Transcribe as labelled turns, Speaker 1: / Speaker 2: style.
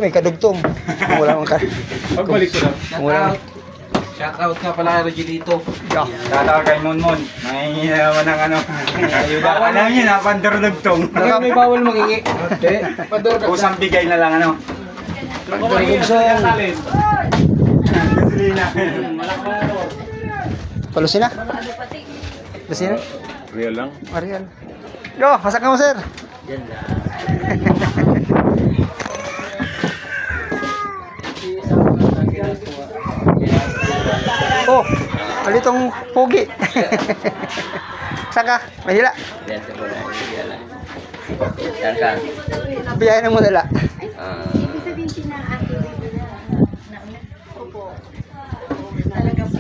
Speaker 1: may kadugtong. Wala mang ka.
Speaker 2: Pagbalik ko lang.
Speaker 3: Shoutout nga pala kay Rogelito.
Speaker 1: Yeah.
Speaker 4: Shoutout kay Monmon. Nangingi na naman ng ano. Ayuda. Alam niyo na, pandurudugtong.
Speaker 3: May bawal mangingi.
Speaker 4: Kusang bigay na lang ano.
Speaker 1: Kadugtong.
Speaker 4: Gasolina.
Speaker 1: Palusina? Palusina?
Speaker 2: Real lang.
Speaker 1: Marian. Yo, masak ka mo, sir. Oh, alitong pogi. Saka, mahila.
Speaker 3: Yan ka.
Speaker 1: Biyahe na mo nila.
Speaker 5: Ibig sabihin sinang Opo. Talaga si